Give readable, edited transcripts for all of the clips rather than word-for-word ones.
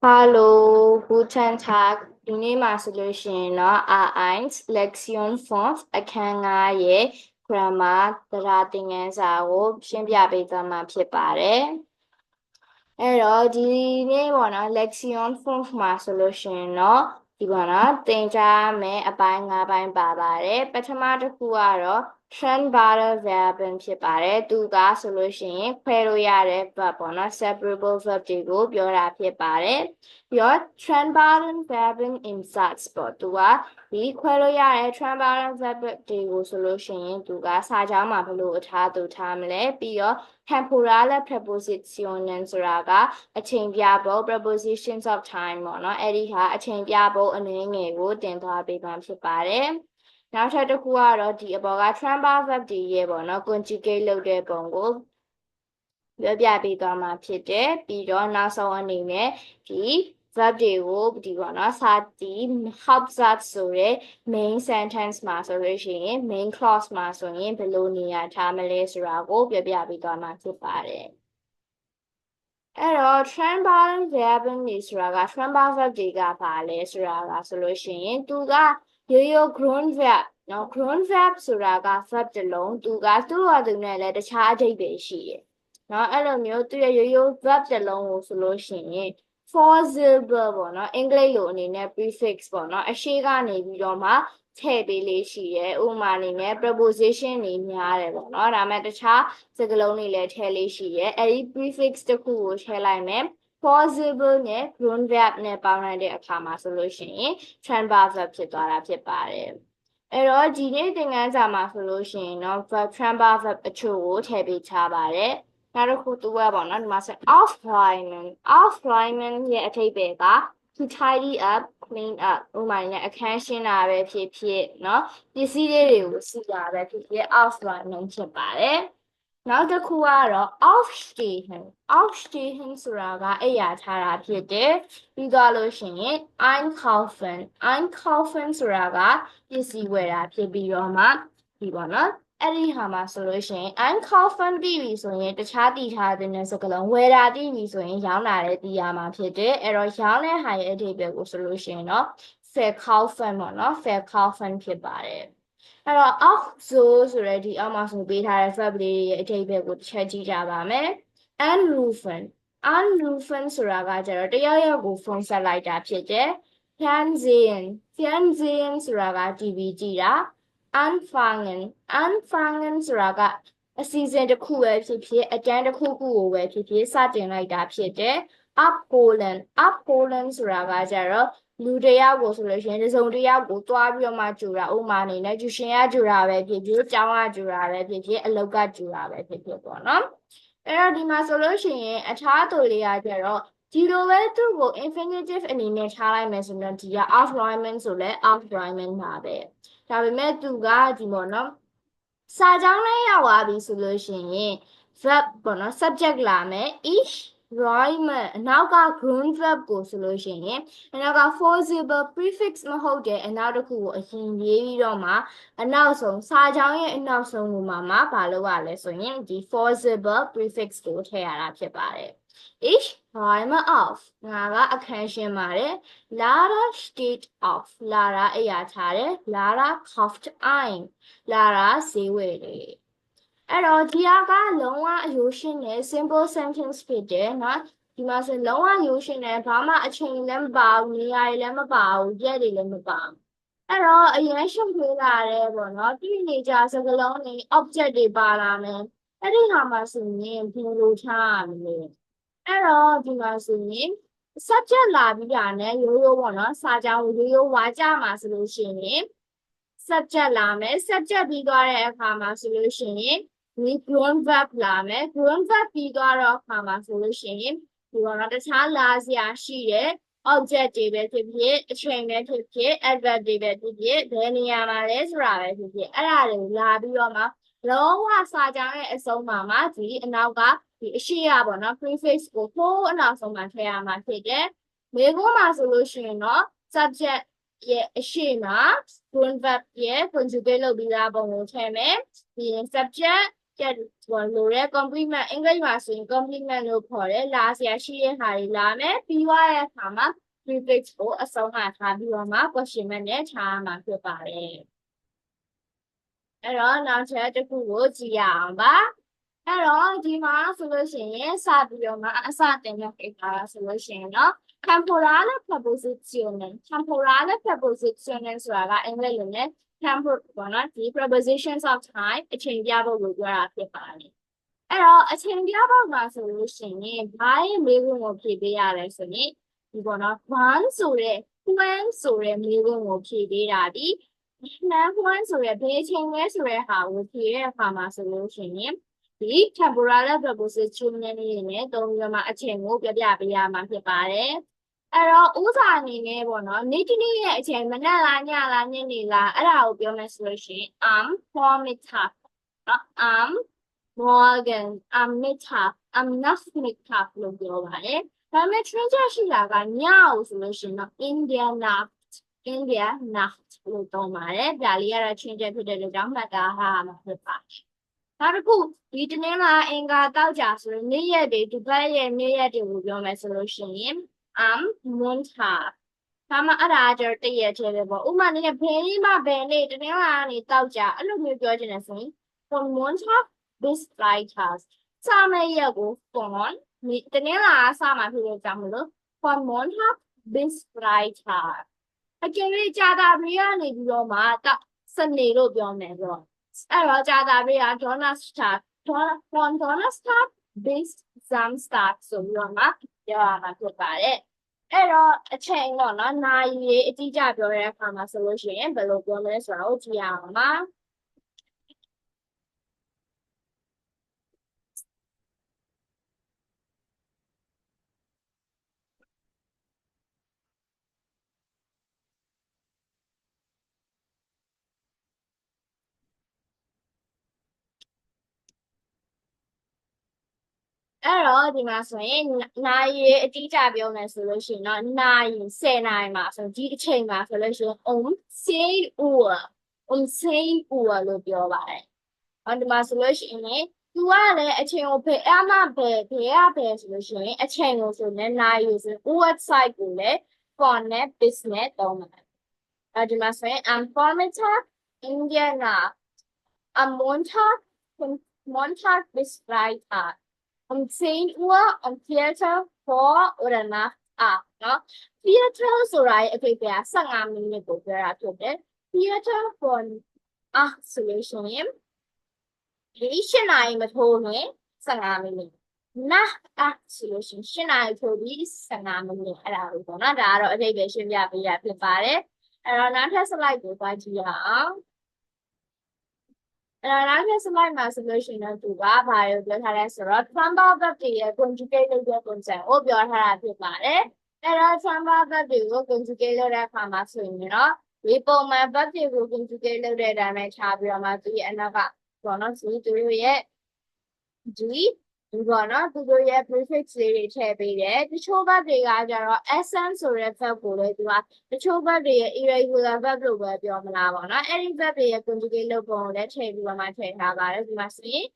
Hallo, guten Tag. ဒီနေ့မှာဆိုလို့ရှိရင်တော့ A1 Lektion 5အခန်း9ရဲ့ grammar တရားသင်ခန်းစာကိုရှင်းပြပေးသွားမှာဖြစ်ပါတယ်။အဲ့တော့ဒီနေ့ပေါ့နော် Lektion 5မှာဆိုလို့ရှိရင်တော့ဒီပေါ့နော်သင်ကြားမယ်အပိုင်း5ပိုင်းပါပါတယ်။ပထမတစ်ခုကတော့ Trennbare Verben ဖြစ်ပါတယ်။သူကဆိုလို့ရှိရင်ခွဲလို့ရတဲ့ verb ပေါ့နော် separable verb တွေကိုပြောတာဖြစ်ပါတယ်။ပြီးတော့ Trennbare Verben im Satz ပေါ့သူကဒီခွဲလို့ရတဲ့ Trennbare verb တွေကိုဆိုလို့ရှိရင်သူကစာကြောင်းမှာဘယ်လိုအထားသူထားမလဲပြီးတော့ temporale prepositionen ဆိုတာကအချိန်ပြဖို့ prepositions of time ပေါ့နော်အဲ့ဒီဟာအချိန်ပြဖို့အနည်းငယ်ကိုတင်သွားပေးမှာဖြစ်ပါတယ်နောက်ထပ်တစ်ခုကတော့ဒီအပေါ်က Trennbare verb တွေရဲ့ပေါ့နော် conjugate လုပ်တဲ့ပုံကိုပြောပြပေးသွားမှာဖြစ်တယ်ပြီးတော့နောက်ဆုံးအနေနဲ့ဒီ verb တွေကိုဒီပေါ့နော်စာတီ Hauptsatz ဆိုတဲ့ main sentence မှာဆိုလို့ရှိရင် main clause မှာဆိုရင်ဘယ်လိုနေရာထားမလဲဆိုတာကိုပြောပြပေးသွားမှာဖြစ်ပါတယ်အဲ့တော့ Trennbare Verben တွေဆိုတာက Trennbare verb တွေကပါလဲဆိုတာကဆိုလို့ရှိရင်သူကရိုးရိုး Grundverb နော် Grundverb ဆိုတာက verb တစ်လုံးသူကသူ့ဟာသူနဲ့လည်းတခြားအဓိပ္ပာယ်ရှိတယ်နော်အဲ့လိုမျိုးသူရဲ့ရိုးရိုး verb တစ်လုံးကိုဆိုလို့ရှိရင် forcible ပေါ့နော်အင်္ဂလိပ်လိုအနေနဲ့ prefix ပေါ့နော်အရှိကနေပြီးတော့မှထည့်ပေးလေးရှိရဲဥပမာအနေနဲ့ preposition တွေများတယ်ပေါ့နော်ဒါမဲ့တခြားစကားလုံးတွေလည်းထည့်လေးရှိရဲအဲ့ဒီ prefix တစ်ခုကိုထည့်လိုက်မယ် forcible နဲ့ Grundverb နဲ့ပေါင်းလိုက်တဲ့အခါမှာဆိုလို့ရှိရင် Trennbare verb ဖြစ်သွားတာဖြစ်ပါတယ်အဲ့တော့ဒီနေ့သင်ခန်းစာမှာဆိုလို့ရှိရင်တော့ Trennbare verb အချို့ကိုထည့်ပေးထားပါတယ်နောက်တစ်ခုသူကပေါ့နော်ဒီမှာဆို aufräumen ရဲ့အထိပ္ပယ်က to tidy up clean up ဥပမာနဲ့အခန်းရှင်းတာပဲဖြစ်ဖြစ်เนาะပစ္စည်းလေးတွေကိုစီတာပဲဖြစ်ဖြစ် aufräumen ဖြစ်ပါတယ်နောက်တစ်ခုကတော့ aufstehen ဆိုတာကအိပ်ယာထားတာဖြစ်တယ်ပြီးတော့လို့ရှိရင် einkaufen ဆိုတာကပစ္စည်းဝယ်တာဖြစ်ပြီးတော့မှဒီပေါ့နော်အဲ့ဒီဟာမှာဆိုလို့ရှိရင် einkaufen ပြီးပြီဆိုရင်တခြားတည်ထားတဲ့စကားလုံးဝယ်တာပြီးပြီဆိုရင်ရောင်းတာလည်းတည်ရမှာဖြစ်တယ်အဲ့တော့ရောင်းတဲ့ဟာရဲ့အဓိပ္ပာယ်ကိုဆိုလို့ရှိရင်တော့ verkaufen ပေါ့နော် verkaufen ဖြစ်ပါတယ်အဲ့တော့ auch so ဆိုတဲ့ဒီအောက်မှာဆိုပေးထားတဲ့ verb လေးရဲ့အဓိပ္ပာယ်ကိုတစ်ချက်ကြည့်ကြပါမယ် anrufen ဆိုတာကကျတော့တယောက်ယောက်ကိုဖုန်းဆက်လိုက်တာဖြစ်တယ် fernsehen ဆိုတာက TV ကြည့်တာ anfangen ဆိုတာကအစီအစဉ်တစ်ခုပဲဖြစ်ဖြစ်အတန်းတစ်ခုခုကိုပဲဖြစ်ဖြစ်စတင်လိုက်တာဖြစ်တယ် abholen ဆိုတာကကျတော့လူတယောက်ကိုဆိုလို့ရှိရင်တစုံတယောက်ကိုတွားပြီးတော့မှကြူတာဥမာအနေနဲ့ကျူရှင်ကကြူတာပဲဖြစ်ဖြစ်ကျောင်းကကြူတာပဲဖြစ်ဖြစ်အလောက်ကကြူတာပဲဖြစ်ဖြစ်ပေါ့နော်အဲ့တော့ဒီမှာဆိုလို့ရှိရင်အထားအသွေးလေးကကျတော့ဒီလိုပဲသူ့ကို infinitive အနေနဲ့ထားလိုက်မယ်ဆိုတော့ဒီက aufräumen ဆိုလဲ aufräumen ပါပဲဒါပေမဲ့သူကဒီပေါ့နော်စာကြောင်းလေးရောက်သွားပြီဆိုလို့ရှိရင် verb ပေါ့နော် subject လာမယ် ich räume အနောက်က Grundverb ကိုဆိုလို့ရှိရင်အနောက်က forcible prefix မဟုတ်တဲ့အနောက်တစ်ခုကိုအရင်ရေးပြီးတော့မှအနောက်ဆုံးစာကြောင်းရဲ့အနောက်ဆုံးကိုမှဘာလုပ်ရလဲဆိုရင်ဒီ forcible prefix ကိုထည့်ရတာဖြစ်ပါတယ် Ich räume auf ငါကအခန်းရှင်းပါတယ် Lara steht auf Lara အိယာထားတယ် Lara kauft ein Lara ဈေးဝယ်တယ်အဲ့တော့ဒီကလုံးဝအယိုးရှင်းတဲ့ simple sentence ဖြစ်တယ်နော်ဒီမှာဆိုလုံးဝရိုးရှင်းတယ်ဘာမှအချိန်လည်းမပါဘူးနေရာတွေလည်းမပါဘူးရက်တွေလည်းမပါဘူးအဲ့တော့အရင်ရှုပ်ထွေးလာတယ်ပေါ့နော်ဒီနေကြစကားလုံးတွေ object တွေပါလာမယ်အဲ့ဒီဟာမှာဆိုရင်ဘယ်လိုထားရမလဲအဲ့တော့ဒီမှာဆိုရင် subject လာပြီးတာနဲ့ရိုးရိုးပေါ့နော်စာကြောင်းရိုးရိုးဝါကြမှာဆိုလို့ရှိရင် subject လာမယ် subject ပြီးသွားတဲ့အခါမှာဆိုလို့ရှိရင်ဒီ Grundverb လာမယ် Grundverb ပြီးသွားတော့အခါမှာဆိုလို့ရှိရင်ဒီတော့တခြားလာစရာရှိတဲ့ object တွေပဲဖြစ်ဖြစ်အချိန်ပဲဖြစ်ဖြစ် adverb တွေပဲဖြစ်ဖြစ်ဘယ်နေရာမှာလဲဆိုတာပဲဖြစ်ဖြစ်အဲ့ဒါတွေလာပြီးတော့မှလုံးဝစာကြောင်းရဲ့အဆုံးမှာဒီအနောက်ကဒီအရှိရပေါ့နော် prefix ကိုထိုးအနောက်ဆုံးမှာထည့်ရမှာဖြစ်တယ်မေခွန်းမှာဆိုလို့ရှိရင်တော့ subject ရဲ့အရှိမ Grundverb ရဲ့ conjugate လုပ်ပြီးသားပုံကိုထည့်မယ်ပြီးရင် subject လိုတဲ့ complement အင်္ဂလိပ်မှာဆိုရင် complement လို့ခေါ်တယ်လာစရာရှိတဲ့ဟာတွေလာမယ်ပြီးသွားတဲ့အခါမှာ prefix ကိုအဆုံးမှာထားပြီးတော့မှ question mark နဲ့ထားရမှာဖြစ်ပါတယ်အဲ့တော့နောက်ချက်တစ်ခုကိုကြည့်ရအောင်ပါအဲ့တော့ဒီမှာဆိုလို့ရှိရင်စပြီးတော့မှအစတင်တဲ့ကိစ္စဆိုလို့ရှိရင်เนาะtemporale preposizione temporale preposizione ဆိုတာကအင်္ဂလိပ်လိုနဲ့ temporal ပေါ့နော်ဒီ prepositions of time အချိန်ပြဖို့ကိုပြောတာဖြစ်ပါတယ်အဲ့တော့အချိန်ပြဖို့မှာဆိုလို့ရှိရင်ဘာရဲ့မေးခွန်းကိုဖြေပေးရလဲဆိုရင်ဒီပေါ့နော် when ဆိုတဲ့ when ဆိုတဲ့မေးခွန်းကိုဖြေပေးတာဒီ when ဆိုတဲ့ဘယ်အချိန်လဲဆိုတဲ့ဟာကိုဖြေတဲ့အခါမှာဆိုလို့ရှိရင်ဒီ temporale preposition နဲ့တုံးပြီးတော့မှအချိန်ကိုပြပြပေးရမှာဖြစ်ပါတယ်အဲ့တော့ဥစားအနေနဲ့ပေါ့နော်နေ့တစ်နေ့ရဲ့အချိန်မနက်လားညလားညနေလားအဲ့ဒါကိုပြောမယ်ဆိုလို့ရှိရင် vormittag နော် morgen mittag nachmittag လို့ပြောပါတယ်ဒါပေမဲ့ treasure ရှိတာကညကိုဆိုလို့ရှိရင်တော့ in der Nacht လို့သုံးပါတယ်ဒါလေးကတော့ change ဖြစ်တဲ့အတွက်ကြောင့်မှတ်သားထားမှာဖြစ်ပါတယ်နောက်တစ်ခုဒီတနင်္လာအင်္ဂါတောက်ကြဆိုရင်နေ့ရက်တွေဒီဘက်ရဲ့နေ့ရက်တွေကိုပြောမယ်ဆိုလို့ရှိရင်Montag ဒါမှအဲ့ဒါကျတော့တရက်ထဲပဲပေါ့ဥပမာနေ့ဘယ်နေ့မှဘယ်နေ့တနင်္လာကနေတောက်ကြအဲ့လိုမျိုးပြောချင်တယ်ဆိုရင် von Montag bis Freitag စမယ့်ရက်ကို von တနင်္လာကစမှာဖြစ်တဲ့ကြောင့်မလို့ von Montag bis Freitag အကျဉ်းလေးကြာတာပြီးရနေပြီးတော့မှစနေလို့ပြောမယ်ဆိုတော့အဲ့တော့ကြာတာပြီးက Donnerstag von Donnerstag bis Samstag ဆိုပြီးတော့မှပြောရမှာဖြစ်ပါတယ်အဲ့တော့အချိန်တော့နော်နာရီအတိအကျပြောတဲ့အခါမှာဆိုလို့ရှိရင်ဘယ်လိုပြောမလဲဆိုတာကိုကြည့်ရအောင်ပါအဲ့တော့ဒီမှာဆိုရင်နာရီအတိအကျပြောမယ်ဆိုလို့ရှိရင်တော့နာရီ10နာရီမှာဆိုဒီအချိန်မှာဆိုလို့ရှိရင် 10 uur 10 uur လို့ပြောပါတယ်။ဒီမှာဆိုလို့ရှိရင်သူကလည်းအချိန်ကိုဘယ်အမှဘယ်ဆိုလို့ရှိရင်အချိန်ကိုဆိုလည်းနာရီဆို website ကိုလည်း for နဲ့ business သုံးပါတယ်။ဒီမှာဆိုရင် Vormittag Indian am Montag bis Freitag um 10 Uhr Viertel vor oder nach နော် Viertel ဆိုတာရဲ့အဓိပ္ပာယ်15မိနစ်ကိုပြောတာဖြစ်တယ် Viertel von ဆိုလို့ရှိရင်ဒီ8နာရီမထိုးရင်15မိနစ် nach ဆိုလို့ရှိရင်8နာရီထိုးပြီး15မိနစ်အဲ့ဒါလို့ပေါ့နော်ဒါကတော့အဓိပ္ပာယ်ရှင်းပြပေးရဖြစ်ပါတယ်အဲ့တော့နောက်ထပ် slide ကိုသွားကြည့်ရအောင်နောက်ထပ် slide မှာဆိုလို့ရှိရင်တော့သူကဘာလို့ပြောထားလဲဆိုတော့ Trump verb တွေရဲ့ conjugate လုပ်တဲ့ပုံစံကိုပြောထားတာဖြစ်ပါတယ်အဲ့တော့ Trump verb တွေကို conjugate လုပ်တဲ့အခါမှာဆိုရင်တော့ဒီပုံမှန် verb တွေကို conjugate လုပ်တဲ့အတိုင်းပဲခြားပြီးတော့မှသူရဲ့အနောက်ကပေါ့နော်သူတို့ရဲ့ဒီပေါ့နော်သူတို့ရဲ့ prefix လေးတွေထည့်ပေးတယ်တချို့ verb တွေကကျတော့ essence ဆိုတဲ့ verb ကိုလည်းသူကတချို့ verb တွေရဲ့ irregular verb လို့ပဲပြောမလားပေါ့နော်အဲ့ဒီ verb တွေရဲ့ conjugate လုပ်ပုံကိုလည်းထည့်ပြီးတော့မှထည့်ထားပါတယ်ဒီမှာဆိုရင်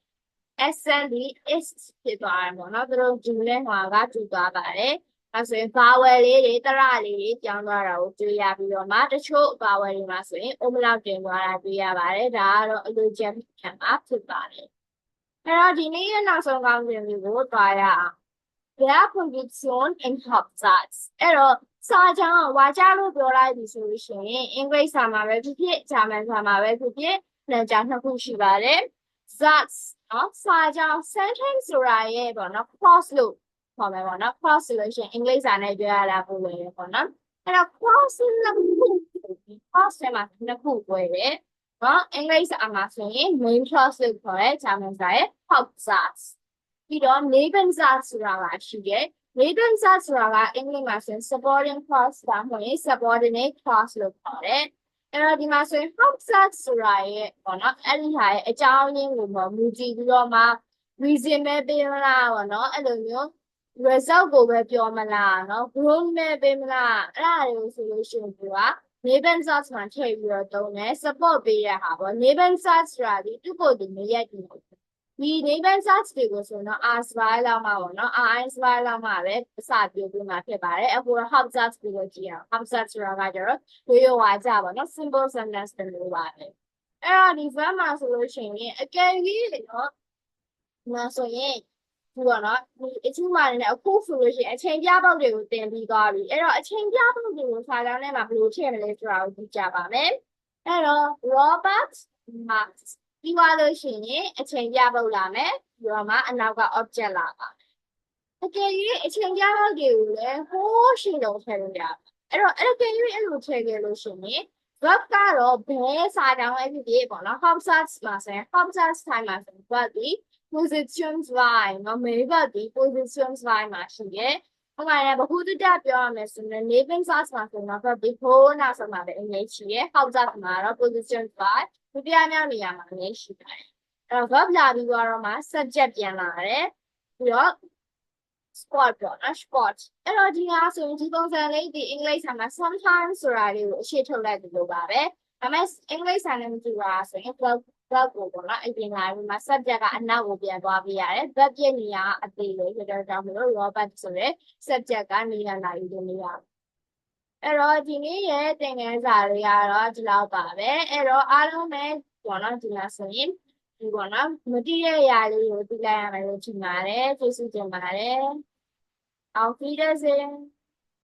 essence ဒီ is ဖြစ်သွားတယ်ပေါ့နော်သူတို့ဂျူနဲ့ဟွာကတူသွားပါတယ်အဲဆိုရင် vowel လေးတွေတရလေးတွေပြောင်းသွားတာကိုတွေ့ရပြီးတော့မှတချို့ vowel တွေမှာဆိုရင် umlaut တင်သွားတာတွေ့ရပါတယ်ဒါကတော့အလိုကျန်ခံမှာဖြစ်ပါတယ်အဲ့တော့ဒီနေ့ရဲ့နောက်ဆုံးကောင်းစဉ်လေးကိုသွားရအောင် Verpunction in Hauptsatz အဲ့တော့စာကြောင်းဝါကြလို့ပြောလိုက်ပြီဆိုလို့ရှိရင်အင်္ဂလိပ်စာမှာပဲဖြစ်ဖြစ်ဂျာမန်စာမှာပဲဖြစ်ဖြစ်နှံကြောင်းနှစ်ခုရှိပါတယ် Satz နော်စာကြောင်း sentence ဆိုတာရဲ့ပေါ့နော် clause လို့ခေါ်မယ်ပေါ့နော် clause ဆိုလို့ရှိရင်အင်္ဂလိပ်စာနဲ့ပြောရတာပို့လွယ်တယ်ပေါ့နော်အဲ့တော့ clause နှစ်ခု clause ထဲမှာနှစ်ခုတွဲတယ်နော်အင်္ဂလိပ်စာမှာဆိုရင် main clause လို့ခေါ်တဲ့ဂျာမန်စာရဲ့ Hauptsatz ပြီးတော့ Nebensatz ဆိုတာကရှိတယ် Nebensatz ဆိုတာကအင်္ဂလိပ်မှာဆိုရင် supporting clause ဒါမှမဟုတ် subordinate clause လို့ခေါ်တယ်အဲ့တော့ဒီမှာဆိုရင် Hauptsatz ဆိုတာရဲ့ပေါ့နော်အဲ့ဒီဟာရဲ့အကြောင်းရင်းကိုမူတည်ပြီးတော့မှ reason ပဲပေးမလားပေါ့နော်အဲ့လိုမျိုး result ကိုပဲပြောမလားနော် group ပဲပေးမလားအဲ့ဒါတွေကိုဆိုလို့ရှိရင်သူကNebensatz မှာထည့်ပြီးတော့သုံးတယ် support ပေးတဲ့ဟာပေါ့ Nebensatz ဆိုတာဒီသူ့ကိုယ်သူမရက်ဘူး ဒီ neighbor search တွေကိုဆိုတော့ R spy လောက်မှာပေါ့နော် R spy လောက်မှာပဲအစပြုပြီးမှဖြစ်ပါတယ်အခုတော့ hub search ကိုကြည့်အောင် hub search ဆိုတာကကျတော့ရိုးရိုးဝါကြပါနော် simple sentence တွေလိုပါတယ်အဲ့တော့ဒီ verb မှာဆိုလို့ရှိရင်အကယ်၍နော်မဆိုရင်ဒီပေါ့နော်ဒီအချင်းမာနေအခုဆိုလို့ရှိရင်အချိန်ပြပေါက်တွေကိုတင်ပြီးသွားပြီအဲ့တော့အချိန်ပြပေါက်တွေကိုစာကြောင်းထဲမှာဘယ်လိုထည့်မလဲဆိုတာကိုကြည့်ကြပါမယ်အဲ့တော့ Robert Max ပြီးသွားလို့ရှိရင်အချိန်ပြပေါက်လာမယ်ပြီးတော့မှအနောက်က object လာပါအကယ်၍အချိန်ပြပေါက်တွေကိုလည်းဟိုးရှင်းလုံးထည့်လို့ရတယ်အဲ့တော့အဲ့ကယ်၍အဲ့လိုထည့်ခဲ့လို့ရှိရင် verb ကတော့ဘယ်စာကြောင်းပဲဖြစ်ဖြစ်ပေါ့နော် hub search မှာဆိုရင် hub search time မှာဆိုရင် verb ဒီ positions y နော် main verb ဒီ positions y မှာရှိရဲ့ဟိုမှာလည်းဘခုတတပြောရမယ်ဆိုရင် living search မှာဆိုတော့ verb ဒီဟိုးနောက်ဆုံးမှာပဲအငိမ့်ရှိရဲ့ hub search မှာတော့ positions y ဒုတိယမြောက်နေရာမှာအငိမ့်ရှိပါတယ်အဲ့တော့ verb လာပြီးတော့မှ subject ပြန်လာတယ်ပြီးတော့ sport ပေါ့နော် sport အဲ့တော့ဒီဟာဆိုရင်ဒီပုံစံလေးဒီအင်္ဂလိပ်စာမှာ sometimes ဆိုတာလေးကိုအရှိထုတ်လိုက်တယ်လို့ပါပဲဒါပေမဲ့အင်္ဂလိပ်စာနဲ့မတူတာဆိုရင် verb ကိုပေါ့နော်အပြင်လာပြီးမှ subject ကအနောက်ကိုပြန်သွားပြရတယ် verb ရဲ့နေရာအသေးလေးဆိုတော့ကြောင့်မလို့ Robert ဆိုရဲ subject ကနေရာလာယူလို့မရဘူးအဲ့တော့ဒီနေ့ရဲ့သင်ခန်းစာလေးကတော့ဒီလောက်ပါပဲအဲ့တော့အားလုံးပဲပေါ့နော်ဒီမှာဆိုရင်ဒီပေါ့နော်မတိတဲ့အရာလေးကိုသိလိုက်ရမယ်လို့ထင်ပါတယ်ကျေးဇူးတင်ပါတယ်Auf Wiedersehen.